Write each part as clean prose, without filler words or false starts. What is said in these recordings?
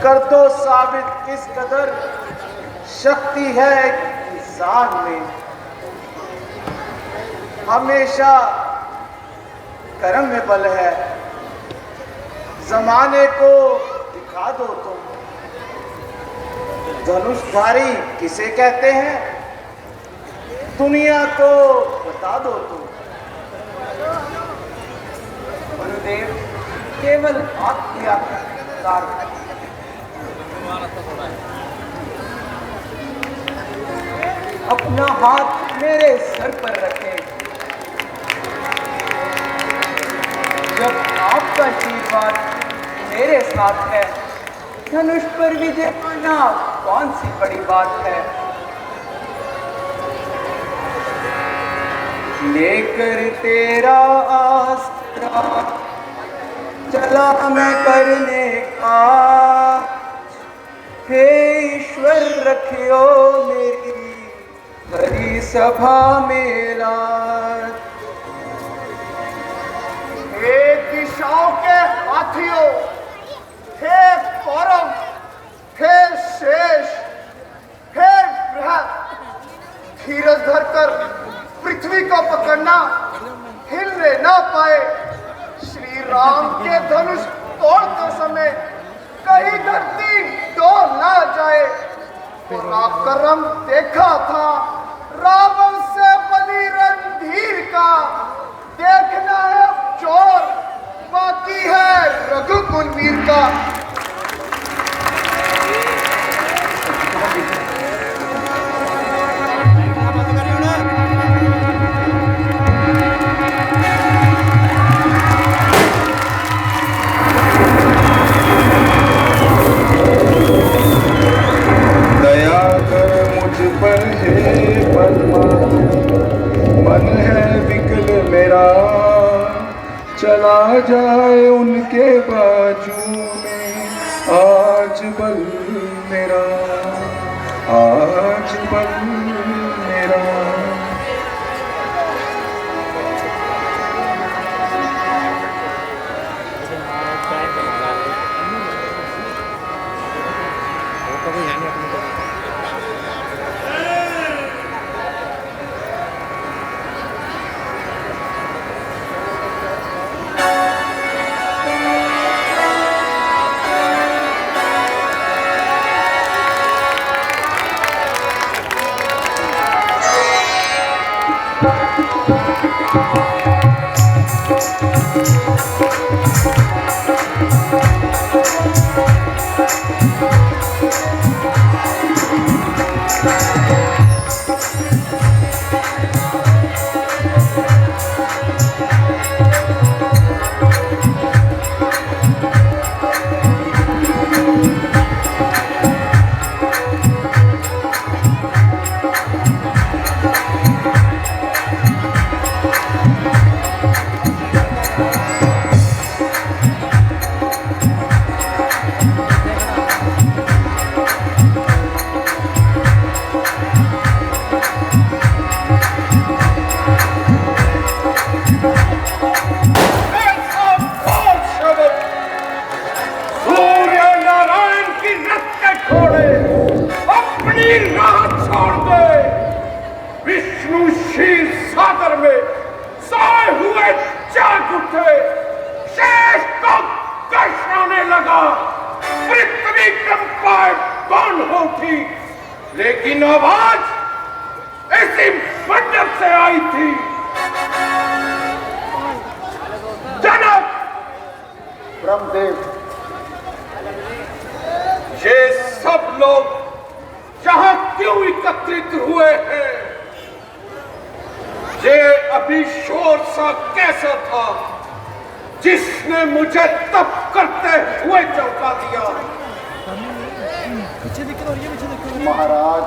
कर दो साबित किस कदर शक्ति है इंसान में। हमेशा कर्म में बल है, जमाने को दिखा दो तुम। धनुषधारी किसे कहते हैं, दुनिया को बता दो तुम। गुरुदेव केवल हाथ किया अपना हाथ मेरे सर पर रखें। जब आपका आशीर्वाद मेरे साथ है, धनुष पर विजय पाना कौन सी बड़ी बात है। लेकर तेरा आसरा चला मैं करने का, हे ईश्वर रखियो मेरी हरी सभा में लाज। हे दिशाओं के हाथियों, हे कौरव, हे शेष, हे बृहद, धीरज धरकर पृथ्वी को पकड़ना, हिलने ना पाए। श्री राम के धनुष तोड़ते समय कहीं धरती डोल ना जाए। पराक्रम देखा था रावण से बनी रणधीर का, देखना है चोर बाकी है रघुकुल वीर का। मन है विकल मेरा, चला जाए उनके बाजू में आज बल मेरा, आज बल मेरा। लेकिन आवाज ऐसी मंडप से आई थी। जनक ब्रह्मदेव, ये सब लोग यहां क्यों एकत्रित हुए हैं? ये अभी शोर सा कैसा था जिसने मुझे तप करते हुए चौंका दिया? महाराज,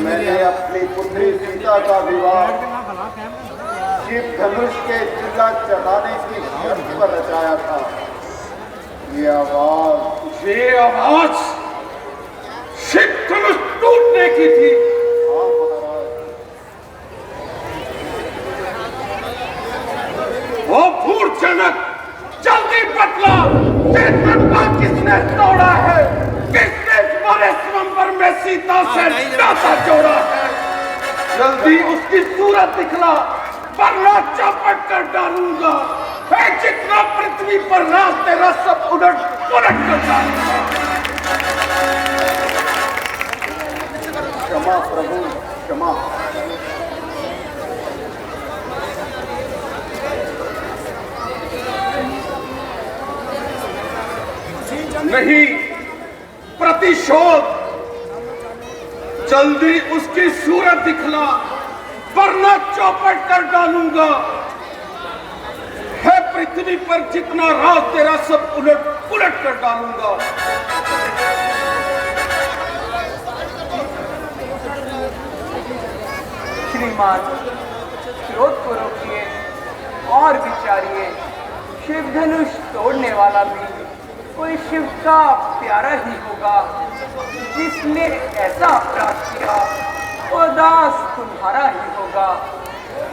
मैंने अपनी पुत्री सीता का विवाह शिव धनुष के चिल्ला चढ़ाने की शर्त पर रचाया था। ये आवाज शिव धनुष टूटने की थी। हाँ महाराज। वो भूर्जनक जल्दी बतला, चेतन का किसने सीता से नाता जोड़ा है। जल्दी उसकी सूरत दिखला, वरना चौपट कर डालूंगा। है जितना पृथ्वी पर राज तेरा सब उलट पुलट कर डालूंगा। क्षमा प्रभु, क्षमा। नहीं, प्रतिशोध। जल्दी उसकी सूरत दिखला, वरना चौपट कर डालूंगा। है पृथ्वी पर जितना राज तेरा सब उलट पुलट कर डालूंगा। श्रीमान, क्रोध को रोकिए और विचारिए। शिव धनुष तोड़ने वाला भी कोई शिव का प्यारा ही होगा। जिसने ऐसा अपराध किया वो दास तुम्हारा ही होगा।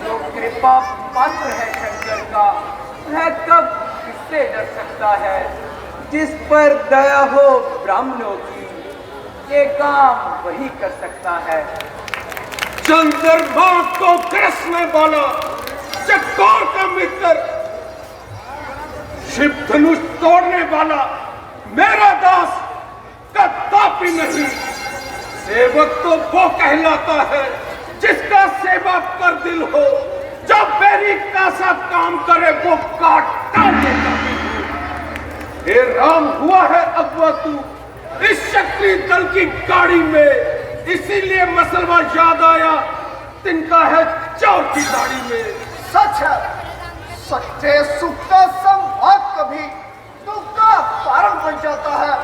जो कृपा पात्र है शंकर का, वह कब किससे डर सकता है। जिस पर दया हो ब्राह्मणों की, ये काम वही कर सकता है। चंद्रमा को ग्रसने वाला चकोर का मित्र, शिव धनुष तोड़ने वाला मेरा दास कदापि नहीं। सेवक तो वो कहलाता है जिसका सेवा पर दिल हो। जब मेरी का सा काम करे वो काट देता भी हो। हे राम, हुआ है अगवा तू इस क्षत्रिय दल की गाड़ी में, इसीलिए मसलवा याद आया तिनका है चौर की दाढ़ी में। सच है, सच्चे सुख का संवाद कभी दुख का कारण बन जाता है।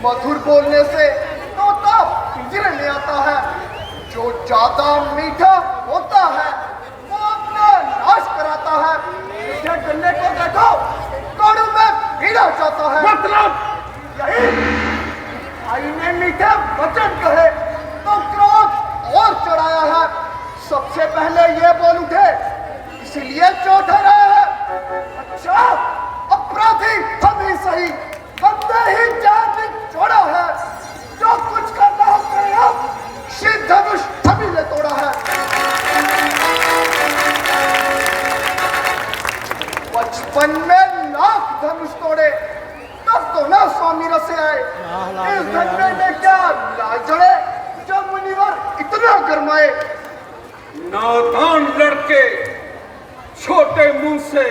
मधुर बोलने से तोता पिंजरे में आता है। जो ज्यादा मीठा होता है वो अपना नाश कराता है। मीठे गन्ने को देखो, कड़ू में पीला जाता है। मतलब यही भाई ने मीठे वचन कहे तो क्रोध और चढ़ाया है। सबसे पहले ये बोल उठे, इसलिए चोट है रहा है। अच्छा, अपराधी हम ही सही, हमने ही जान छोड़ा है। जो कुछ करना हो करेगा, शिव धनुष हम ही ने तोड़ा है। बचपन में लाख धनुष तोड़े, तब तो ना स्वामी रसे आए। इस धन्य में क्या लाज जड़े, जब मुनिवर इतना गरमाए। नादान लड़के छोटे मुंह से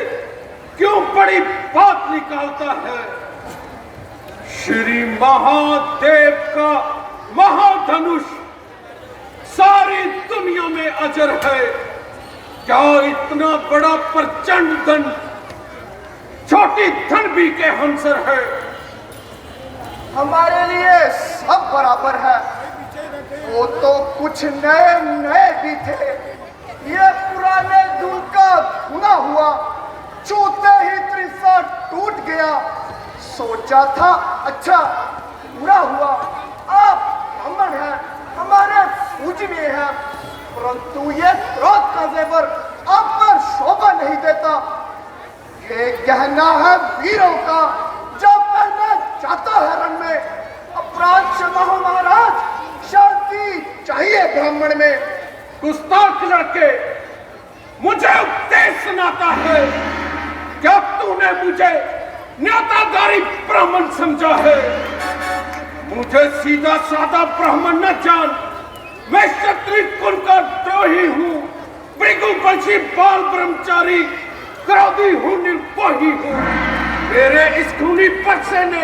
क्यों बड़ी बात निकालता है। श्री महादेव का महाधनुष सारी दुनिया में अजर है। क्या इतना बड़ा प्रचंड धन छोटी धन भी के हंसर है। हमारे लिए सब बराबर है। वो तो कुछ नए नए भी थे। ये पुराने दूध का धुना हुआ, छूते ही त्रिशा टूट गया। सोचा था अच्छा, बुरा हुआ। आप ब्राह्मण हैं, हमारे पूजनीय हैं, परंतु ये क्रोध का जेवर आप पर शोभा नहीं देता। ये गहना है वीरों का, जो पहना जाता है रण में। अपराध क्षमा हो महाराज, शांति चाहिए ब्राह्मण में। गुस्ताख लड़के, मुझे उपदेश सुनाता है। क्या तूने मुझे न्योताधारी ब्राह्मण समझा है? मुझे सीधा साधा ब्राह्मण न जान। मैं क्षत्रिय कुल का द्रोही हूँ, भृगुवंशी बाल ब्रह्मचारी, क्रोधी हूँ, निर्मोही हूँ। मेरे इस खूनी परसे ने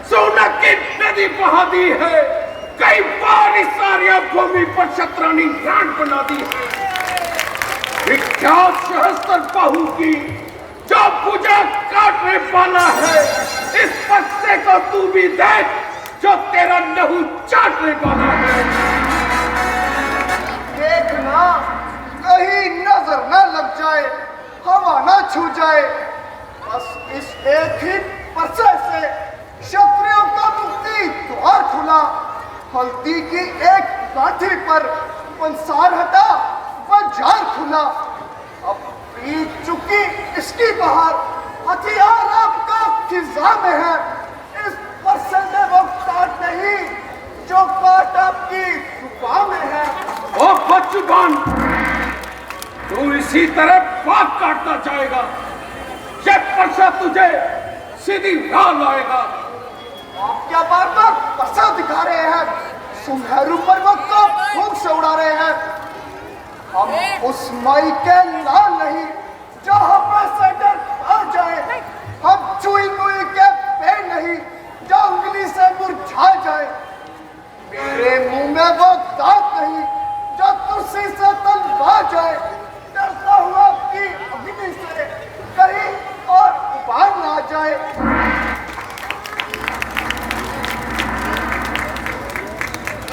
सोना की नदी बहा दी है। कई बार इस सारिया भूमि पर शत्रानी रान बना दी है। विख्यात सहस्त्र बाहु की जो पूजा काटने वाला है, इस परसे को तू भी देख जो तेरा लहू चाटने वाला है। देखना कहीं नजर न लग जाए, हवा न छू जाए। बस इस एक ही परसे से क्षत्रियों का मुक्ति द्वार खुला। हल्दी की एक गांठी पर पंसार हटा, बाजार खुला। अब बीत चुकी इसकी बहार, हथियार आपका खिजा में है। इस परसे में वो काट नहीं जो काट आपकी जुबान में है। ओ बदजुबान, तू इसी तरह बात काटता जाएगा, ये पर्चा तुझे सीधी राह लाएगा। आप क्या बार बार पर्चा दिखा रहे हैं, सुनहरे पर्वत को फूंक से उड़ा रहे हैं। हम उस माई के लाल नहीं जहां पर से डर आ जाए, हम चुई मुई के पेड़ नहीं जो उंगली से मुरझा जाए। मेरे मुंह में वो दांत नहीं जो तुलसी से तलवा जाए। डरता हुआ आपकी अग्नि से कहीं और उबाल ना जाए।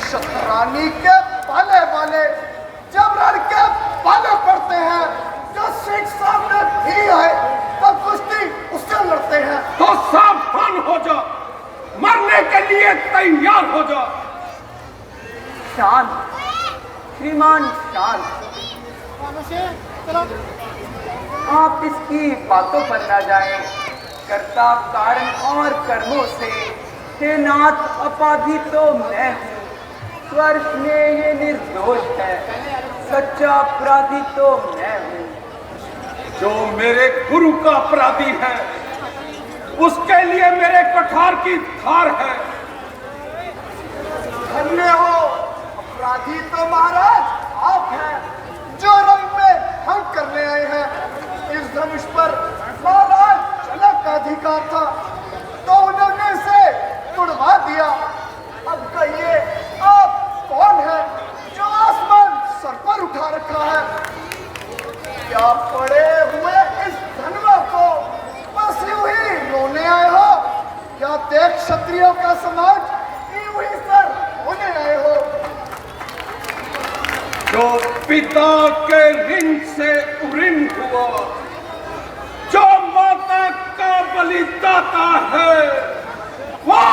शतरानी के पाले वाले जब रण के पाले पड़ते हैं, जो सिख सामने भी आए तो कुश्ती उससे लड़ते हैं। तो सावधान हो जा, मरने के लिए तैयार हो जा। शांत श्रीमान, शांत। आप इसकी बातों पर न जाएं। कर्ता कारण और कर्मों से हे नाथ अपाधित तो मैं हूँ। स्वर्ष में ये निर्दोष है, सच्चा अपराधी तो मैं हूँ। जो मेरे गुरु का अपराधी है, उसके लिए मेरे कठार की धार है। धन्य हो, अपराधी तो महाराज आप हैं, जो रंग में भंग करने आए हैं। इस धनुष पर महाराज जनक का अधिकार था, तो उन्होंने इसे तुड़वा दिया। अब कहिए आप कौन है जो आसमान सर पर उठा रखा है? क्या पड़े हुए इस धनवा को बस यूं ही रोने आए हो? क्या देख क्षत्रियों का समाज यूं ही सर होने आए हो? जो पिता के ऋण से उऋण हुआ, जो माता का बलिदाता है, वह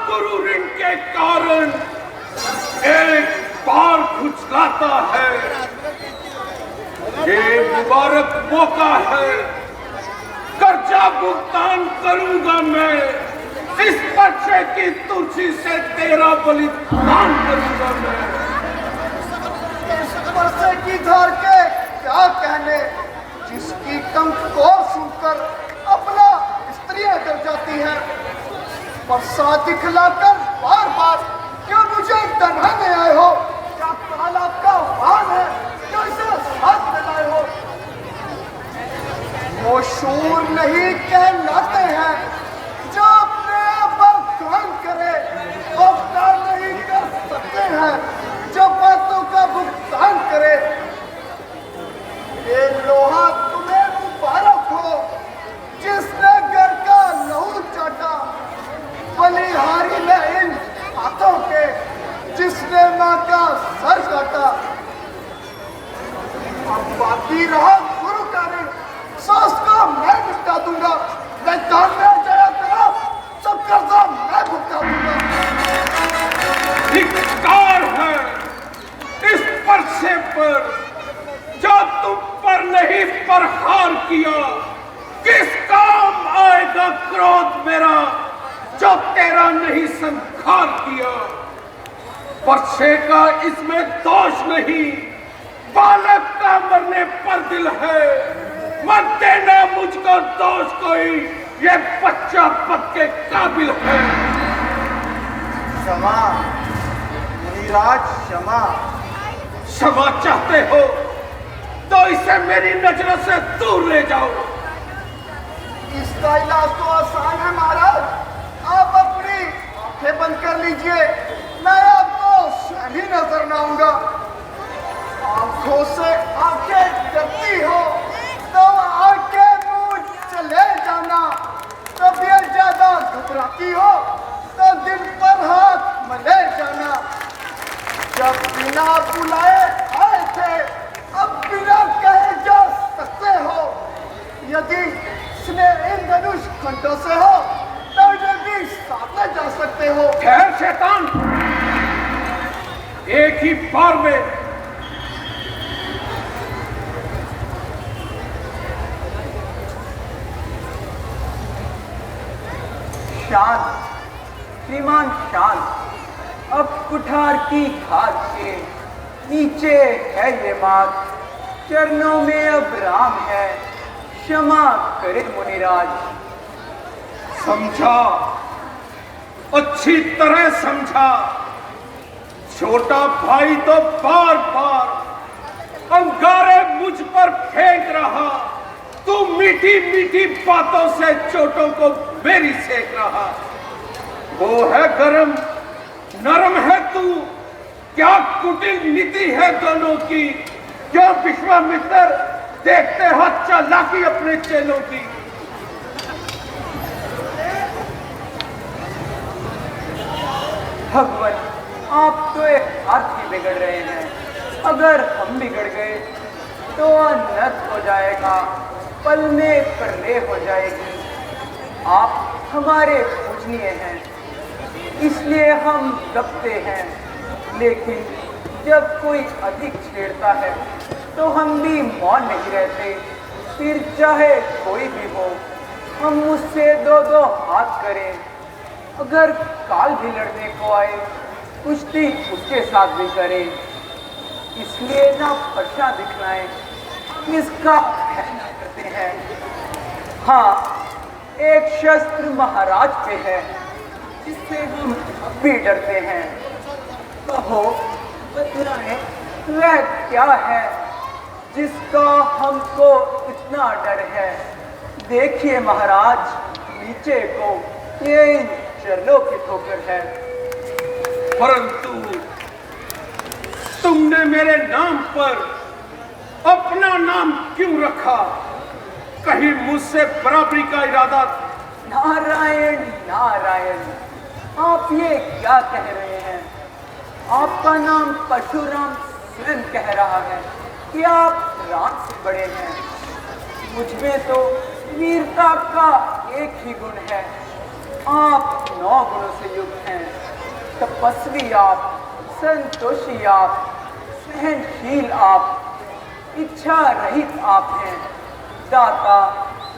गुरु ऋण के कारण एक बार खुचलाता है। ये मुबारक मौका है, कर्जा भुगतान करूंगा मैं। इस पर्चे की तुलसी से तेरा बलिदान करूंगा मैं। इस पर्चे की धार के क्या कहने, जिसकी कंकोर सुनकर अपना स्त्रियां डर जाती हैं। पर्चा दिखलाकर बार बार क्यों मुझे डराने आए हो? क्या काल आपका वाहन है जो इसे साथ में लाए हो? वो शूर नहीं कहलाते हैं जो अपने आप काम करे, वो काम नहीं कर सकते हैं जो बातों का भुगतान करे। ये लोहा तुम्हें मुबारक हो जिसने घर का लहू चाटा, बलिहारी ने इन हाथों के जिसने मां का सर काटा। अब बाकी रहा गुरु का ऋण, सास का मैं निपटा दूंगा। मैं जान में जया करो, सब कर्जा मैं भुगता दूंगा। धिक्कार है इस पर्चे पर जो तुम पर नहीं प्रहार किया। किस काम आएगा क्रोध मेरा जो तेरा नहीं संहार किया। पर्चे का इसमें दोष नहीं, बालक का मरने पर दिल है। मत देना मुझको दोष कोई, ये बच्चा पद के काबिल है। क्षमा मुनिराज, क्षमा। क्षमा चाहते हो तो इसे मेरी नजरों से दूर ले जाओ। इसका इलाज तो आसान है महाराज, आप अपनी आंखें बंद कर लीजिए, मैं आपको शहरी नजर न आऊंगा। आंखों से आंखें डरती हो तो आंखें मुंह चले जाना। तबीयत ज्यादा घबराती हो तो दिल पर हाथ मले जाना। जब बिना बुलाए आए थे, अब बिना कहे जा सकते हो। यदि स्नेह इन धनुष खंडों से हो तो जल्दी साथ में जा सकते हो। खैर शैतान, एक ही बार में शांत श्रीमान, शांत। अब कुठार की घाट के नीचे है ये मात, चरणों में अब राम है, क्षमा करे मुनिराज। समझा, अच्छी तरह समझा। छोटा भाई तो बार बार अंगारे मुझ पर फेंक रहा, तू मीठी मीठी बातों से चोटों को मेरी सेक रहा। वो है गरम, नरम है तू, क्या कुटिल नीति है दोनों की। क्यों विश्वामित्र देखते हो चालाकी अपने चेलों की। भगवान, आप तो एक हाथ ही बिगड़ रहे हैं, अगर हम बिगड़ गए तो अनर्थ हो जाएगा, पल में प्रलय हो जाएगी। आप हमारे पूजनीय हैं, इसलिए हम दबते हैं, लेकिन जब कोई अधिक छेड़ता है तो हम भी मौन नहीं रहते। फिर चाहे कोई भी हो, हम उससे दो दो हाथ करें। अगर काल भी लड़ने को आए, कुश्ती उसके साथ भी करें। इसलिए ना फर्शा दिखलाएं, इसका कहना करते हैं। हाँ, एक शस्त्र महाराज पे है, जिससे हम भी डरते हैं। कहो, बतलाएं, वह क्या है जिसका हमको इतना डर है। देखिए महाराज, नीचे को ये इन चरणों की ठोकर है। परंतु तुमने मेरे नाम पर अपना नाम क्यों रखा? कहीं मुझसे बराबरी का इरादा? नारायण नारायण, आप ये क्या कह रहे हैं? आपका नाम परशुराम स्वयं कह रहा है कि आप राम से बड़े हैं। मुझमें तो वीरता का एक ही गुण है। आप 9 गुणों से युक्त हैं। तपस्वी आप, संतोषी आप, सहनशील आप, इच्छा रहित आप हैं, दाता,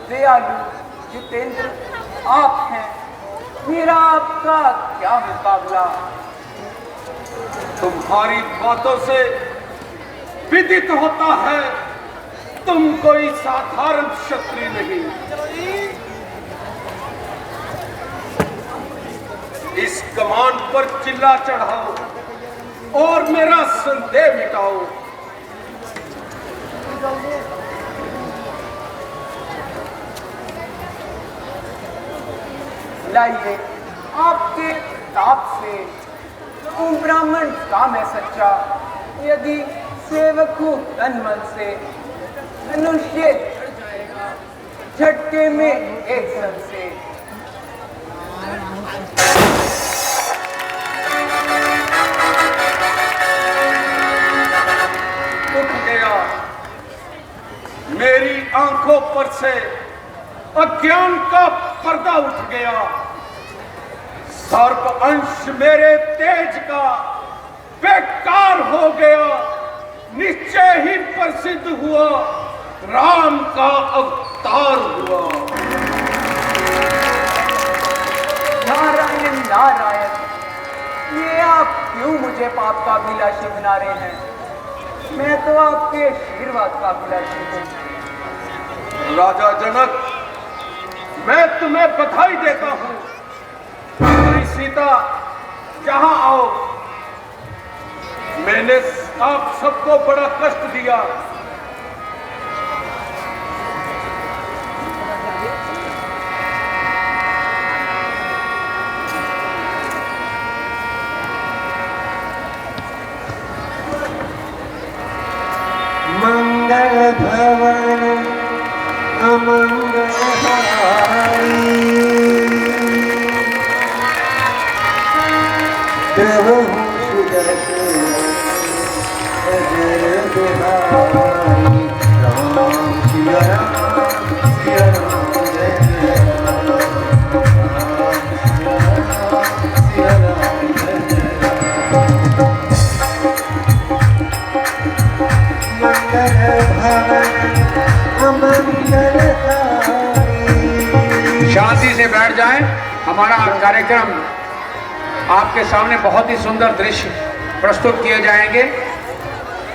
दयालु, जितेंद्र आप हैं। मेरा आपका क्या मुकाबला? तुम्हारी बातों से विदित होता है तुम कोई साधारण क्षत्रिय नहीं। इस कमान पर चिल्ला चढ़ाओ और मेरा संदेह मिटाओ। लाइए, आपके ताप से तुम ब्राह्मण काम है सच्चा। यदि सेवक हूँ तन मन से, मनुष्य झड़ जाएगा झटके में एक सन से। उठ गया मेरी आंखों पर से अज्ञान का पर्दा, उठ गया सर्प अंश मेरे तेज का बेकार हो गया। निश्चय ही प्रसिद्ध हुआ, राम का अवतार हुआ। नारायण नारायण, ये आप क्यों मुझे पाप का अभिलाषी बना रहे हैं? मैं तो आपके आशीर्वाद का अभिलाषी हूँ। राजा जनक, मैं तुम्हें बधाई देता हूँ। सीता, जहां आओ। मैंने आप सबको बड़ा कष्ट दिया। मंगल भवन अमंगल हारी, प्रभु सुदर्शन अजर बिहारी। राम सिया राम, सिया राम जय जय राम। राम सिया राम जय जय राम। मंगल भवन अमंगल हारी। शांति से बैठ जाएं, हमारा कार्यक्रम आपके सामने बहुत ही सुंदर दृश्य प्रस्तुत किए जाएंगे।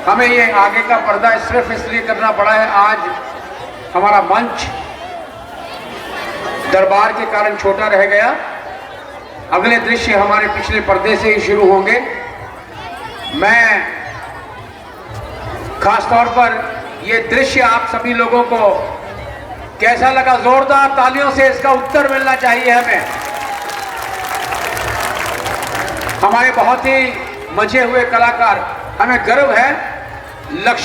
हमें ये आगे का पर्दा सिर्फ इसलिए करना पड़ा है, आज हमारा मंच दरबार के कारण छोटा रह गया। अगले दृश्य हमारे पिछले पर्दे से ही शुरू होंगे। मैं खास तौर पर ये दृश्य आप सभी लोगों को कैसा लगा, जोरदार तालियों से इसका उत्तर मिलना चाहिए हमें। हमारे बहुत ही मजे हुए कलाकार, हमें गर्व है। लक्ष्मी